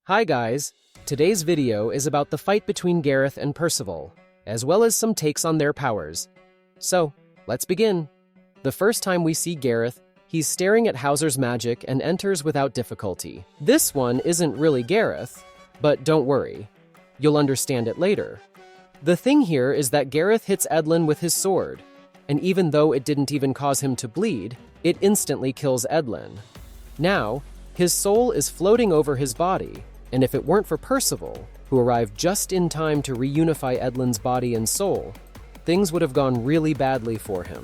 Hi guys, today's video is about the fight between Gareth and Percival, as well as some takes on their powers. So, let's begin. The first time we see Gareth, he's staring at Hauser's magic and enters without difficulty. This one isn't really Gareth, but don't worry, you'll understand it later. The thing here is that Gareth hits Edlin with his sword, and even though it didn't even cause him to bleed, it instantly kills Edlin. Now, his soul is floating over his body, and if it weren't for Percival, who arrived just in time to reunify Edlin's body and soul, things would have gone really badly for him.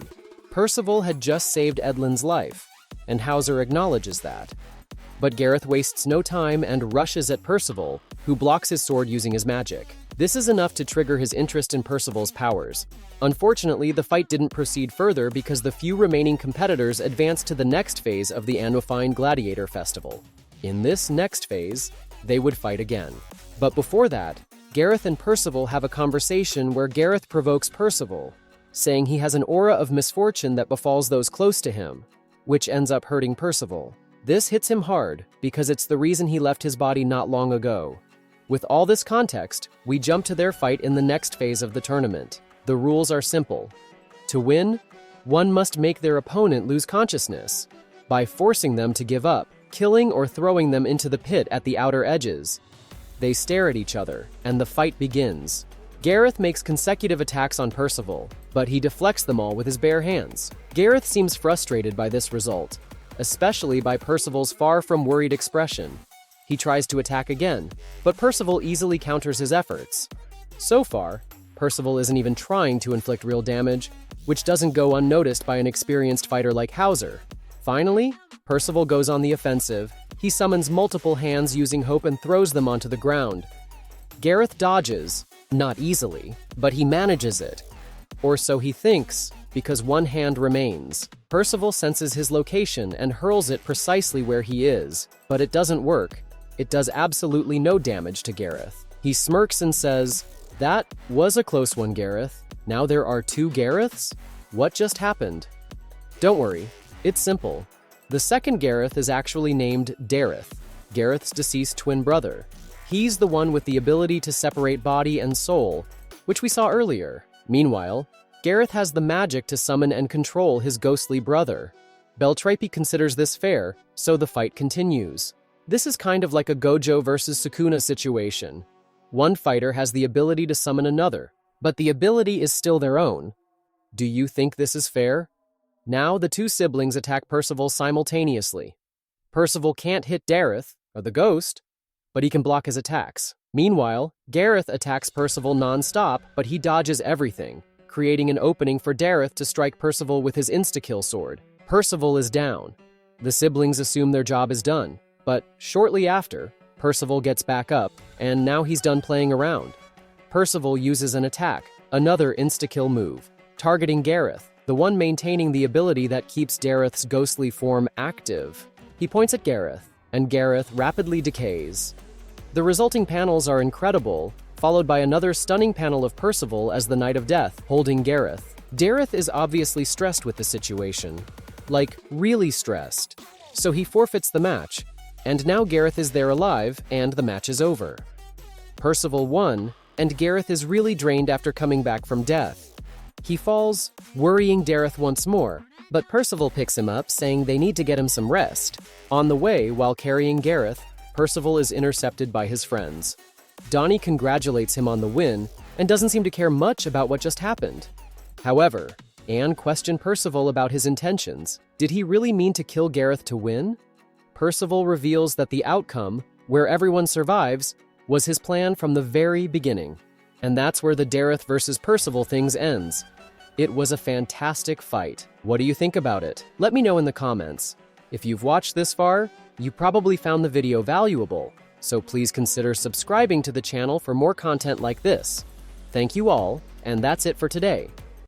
Percival had just saved Edlin's life, and Hauser acknowledges that. But Gareth wastes no time and rushes at Percival, who blocks his sword using his magic. This is enough to trigger his interest in Percival's powers. Unfortunately, the fight didn't proceed further because the few remaining competitors advanced to the next phase of the Annuifying Gladiator Festival. In this next phase, they would fight again. But before that, Gareth and Percival have a conversation where Gareth provokes Percival, saying he has an aura of misfortune that befalls those close to him, which ends up hurting Percival. This hits him hard because it's the reason he left his body not long ago. With all this context, we jump to their fight in the next phase of the tournament. The rules are simple. To win, one must make their opponent lose consciousness by forcing them to give up, killing or throwing them into the pit at the outer edges. They stare at each other, and the fight begins. Gareth makes consecutive attacks on Percival, but he deflects them all with his bare hands. Gareth seems frustrated by this result, especially by Percival's far from worried expression. He tries to attack again, but Percival easily counters his efforts. So far, Percival isn't even trying to inflict real damage, which doesn't go unnoticed by an experienced fighter like Hauser. Finally, Percival goes on the offensive. He summons multiple hands using hope and throws them onto the ground. Gareth dodges, not easily, but he manages it. Or so he thinks, because one hand remains. Percival senses his location and hurls it precisely where he is, but it doesn't work. It does absolutely no damage to Gareth. He smirks and says, "That was a close one, Gareth. Now there are two Gareths? What just happened?" Don't worry, it's simple. The second Gareth is actually named Dareth, Gareth's deceased twin brother. He's the one with the ability to separate body and soul, which we saw earlier. Meanwhile, Gareth has the magic to summon and control his ghostly brother. Beltraipe considers this fair, so the fight continues. This is kind of like a Gojo versus Sukuna situation. One fighter has the ability to summon another, but the ability is still their own. Do you think this is fair? Now the two siblings attack Percival simultaneously. Percival can't hit Dareth, or the ghost, but he can block his attacks. Meanwhile, Gareth attacks Percival non-stop, but he dodges everything, creating an opening for Dareth to strike Percival with his insta-kill sword. Percival is down. The siblings assume their job is done. But shortly after, Percival gets back up, and now he's done playing around. Percival uses an attack, another insta-kill move, targeting Gareth, the one maintaining the ability that keeps Dareth's ghostly form active. He points at Gareth, and Gareth rapidly decays. The resulting panels are incredible, followed by another stunning panel of Percival as the Knight of Death, holding Gareth. Dareth is obviously stressed with the situation. Like, really stressed. So he forfeits the match. And now Gareth is there alive, and the match is over. Percival won, and Gareth is really drained after coming back from death. He falls, worrying Dareth once more, but Percival picks him up, saying they need to get him some rest. On the way, while carrying Gareth, Percival is intercepted by his friends. Donny congratulates him on the win, and doesn't seem to care much about what just happened. However, Anne questioned Percival about his intentions. Did he really mean to kill Gareth to win? Percival reveals that the outcome, where everyone survives, was his plan from the very beginning. And that's where the Dareth versus Percival things ends. It was a fantastic fight. What do you think about it? Let me know in the comments. If you've watched this far, you probably found the video valuable, so please consider subscribing to the channel for more content like this. Thank you all, and that's it for today.